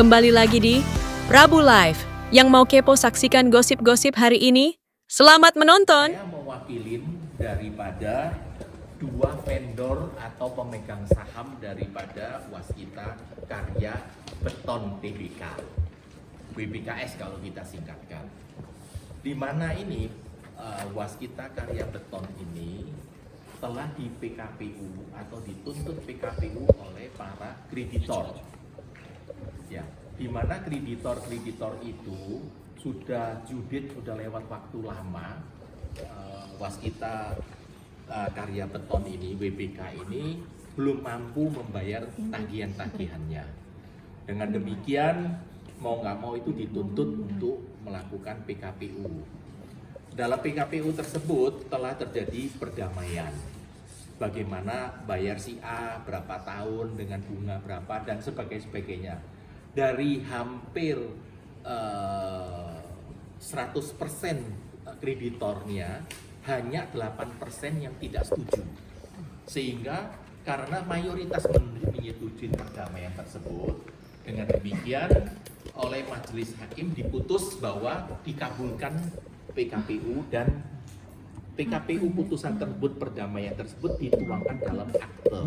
Kembali lagi di Rabu Live. Yang mau kepo saksikan gosip-gosip hari ini, selamat menonton. Saya mewakilin daripada dua vendor atau pemegang saham daripada Waskita Karya Beton Tbk, WBKS kalau kita singkatkan. Di mana ini Waskita Karya Beton ini telah di PKPU atau dituntut PKPU oleh para kreditor. Ya, di mana kreditor itu sudah lewat waktu lama. Waskita Karya Beton ini, WBK ini belum mampu membayar tagihan-tagihannya. Dengan demikian mau nggak mau itu dituntut untuk melakukan PKPU. Dalam PKPU tersebut telah terjadi perdamaian. Bagaimana bayar si A berapa tahun dengan bunga berapa dan sebagainya. Dari hampir 100% kreditornya hanya 8% yang tidak setuju. Sehingga karena mayoritas menyetujui perdamaian tersebut, dengan demikian oleh majelis hakim diputus bahwa dikabulkan PKPU dan PKPU putusan tersebut, perdamaian tersebut dituangkan dalam akte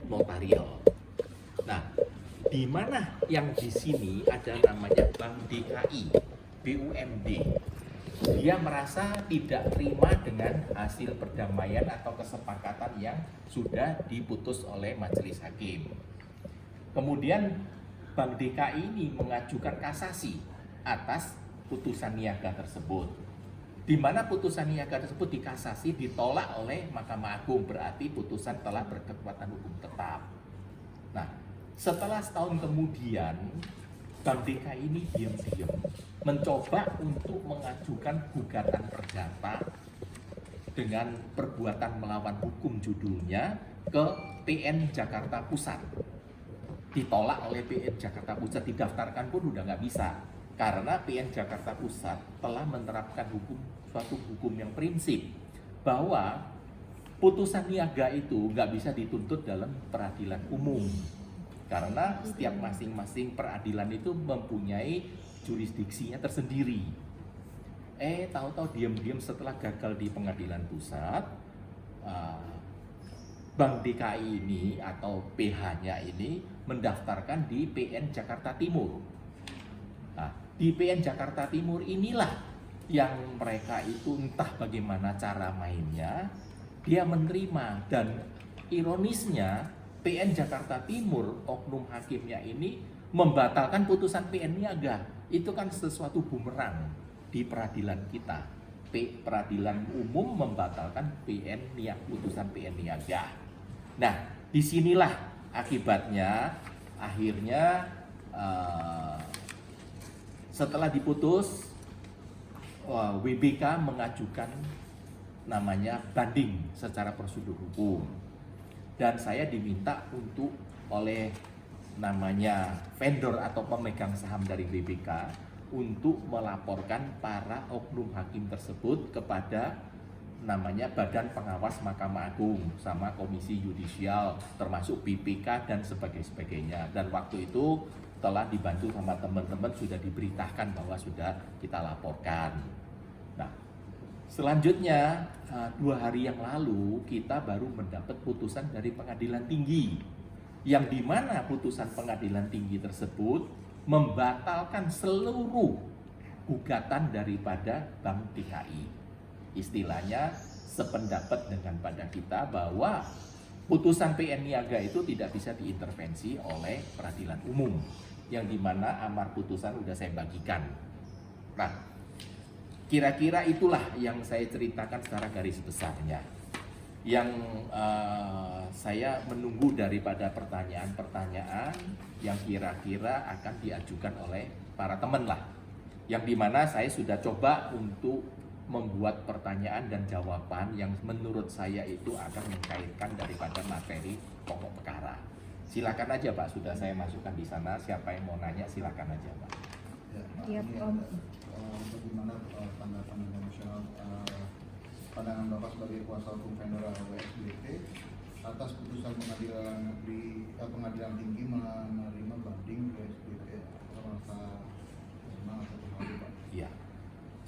notarial. Nah, di mana yang di sini ada namanya Bank DKI, BUMD. Dia merasa tidak terima dengan hasil perdamaian atau kesepakatan yang sudah diputus oleh majelis hakim. Kemudian Bank DKI ini mengajukan kasasi atas putusan niaga tersebut. Di mana putusan niaga tersebut dikasasi ditolak oleh Mahkamah Agung, berarti putusan telah berkekuatan hukum tetap. Nah, setelah setahun kemudian, Bank DKI ini diam-diam mencoba untuk mengajukan gugatan perdata dengan perbuatan melawan hukum judulnya ke PN Jakarta Pusat. Ditolak oleh PN Jakarta Pusat, didaftarkan pun udah nggak bisa. Karena PN Jakarta Pusat telah menerapkan suatu hukum yang prinsip bahwa putusan niaga itu nggak bisa dituntut dalam peradilan umum. Karena setiap masing-masing peradilan itu mempunyai jurisdiksinya tersendiri. Tahu-tahu diam-diam setelah gagal di pengadilan pusat, Bank DKI ini atau PH-nya ini mendaftarkan di PN Jakarta Timur. Nah, di PN Jakarta Timur inilah yang mereka itu entah bagaimana cara mainnya, dia menerima, dan ironisnya PN Jakarta Timur, oknum hakimnya ini membatalkan putusan PN Niaga. Itu kan sesuatu bumerang di peradilan kita. Peradilan umum membatalkan putusan PN Niaga. Nah, disinilah akibatnya akhirnya setelah diputus, WBK mengajukan namanya banding secara prosedur hukum. Dan saya diminta untuk oleh namanya vendor atau pemegang saham dari WBK untuk melaporkan para oknum hakim tersebut kepada namanya Badan Pengawas Mahkamah Agung sama Komisi Yudisial, termasuk BPK dan sebagainya. Dan waktu itu telah dibantu sama teman-teman, sudah diberitakan bahwa sudah kita laporkan. Nah, selanjutnya 2 hari yang lalu kita baru mendapat putusan dari Pengadilan Tinggi, yang dimana putusan Pengadilan Tinggi tersebut membatalkan seluruh gugatan daripada Bank DKI. Istilahnya sependapat dengan pada kita bahwa putusan PN Niaga itu tidak bisa diintervensi oleh peradilan umum, yang dimana amar putusan sudah saya bagikan. Nah, kira-kira itulah yang saya ceritakan secara garis besarnya. Yang saya menunggu daripada pertanyaan-pertanyaan yang kira-kira akan diajukan oleh para teman lah. Yang dimana saya sudah coba untuk membuat pertanyaan dan jawaban yang menurut saya itu akan mengkaitkan daripada materi pokok perkara. Silakan aja Pak, sudah saya masukkan di sana. Siapa yang mau nanya silakan aja Pak. Ya, bagaimana tanggapan internasional pandangan Bapak sebagai kuasa hukum vendor WSBT atas putusan pengadilan tinggi menerima banding WSBT?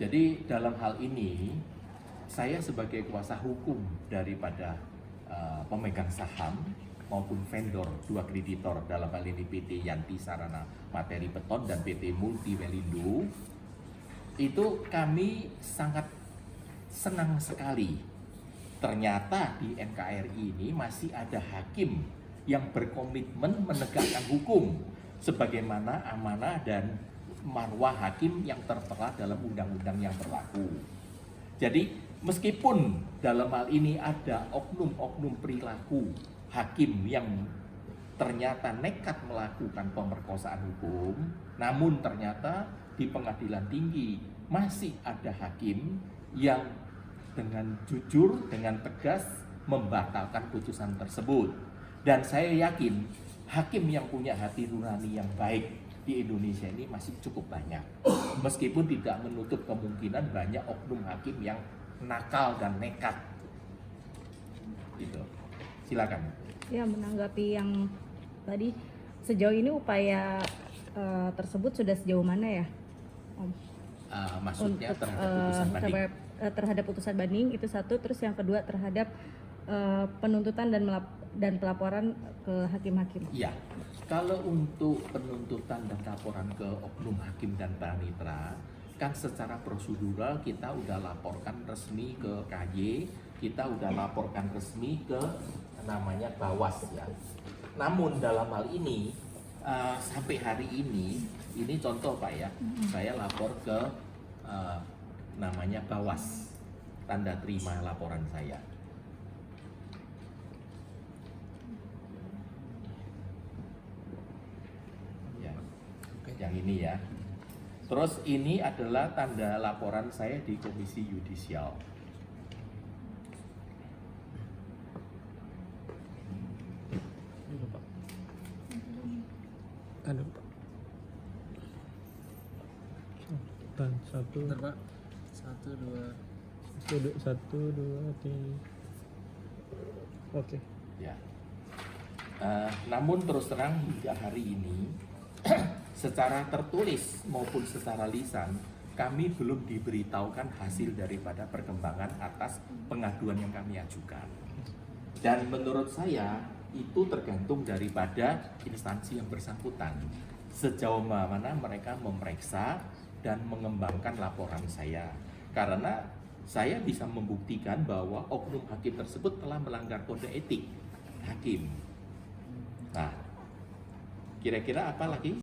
Jadi dalam hal ini saya sebagai kuasa hukum daripada pemegang saham maupun vendor dua kreditor, dalam hal ini PT Yanti Sarana Materi Beton dan PT Multi Welindo, itu kami sangat senang sekali. Ternyata di NKRI ini masih ada hakim yang berkomitmen menegakkan hukum sebagaimana amanah dan marwah hakim yang tertera dalam undang-undang yang berlaku. Jadi meskipun dalam hal ini ada oknum-oknum perilaku hakim yang ternyata nekat melakukan pemerkosaan hukum, namun ternyata di pengadilan tinggi masih ada hakim yang dengan jujur, dengan tegas membatalkan putusan tersebut. Dan saya yakin hakim yang punya hati nurani yang baik di Indonesia ini masih cukup banyak. Meskipun tidak menutup kemungkinan banyak oknum hakim yang nakal dan nekat. Gitu. Silakan. Ya, menanggapi yang tadi, sejauh ini upaya tersebut sudah sejauh mana ya, Om? Maksudnya terhadap putusan banding? Terhadap putusan banding itu satu, terus yang kedua terhadap penuntutan dan pelaporan ke hakim-hakim. Iya, kalau untuk penuntutan dan laporan ke oknum hakim dan panitera, kan secara prosedural kita udah laporkan resmi ke KY, kita udah laporkan resmi ke namanya Bawas ya. Namun dalam hal ini sampai hari ini contoh Pak ya, saya lapor ke namanya Bawas, tanda terima laporan saya. Ya, yang ini ya. Terus ini adalah tanda laporan saya di Komisi Yudisial. Ada Pak. Dan satu. Bentar, Pak. Satu, dua. Satu, dua, tiga. Oke. Ya. Namun terus terang hingga hari ini secara tertulis maupun secara lisan kami belum diberitahukan hasil daripada perkembangan atas pengaduan yang kami ajukan. Dan menurut saya itu tergantung daripada instansi yang bersangkutan. Sejauh mana mereka memeriksa dan mengembangkan laporan saya. Karena saya bisa membuktikan bahwa oknum hakim tersebut telah melanggar kode etik hakim. Nah, kira-kira apa lagi?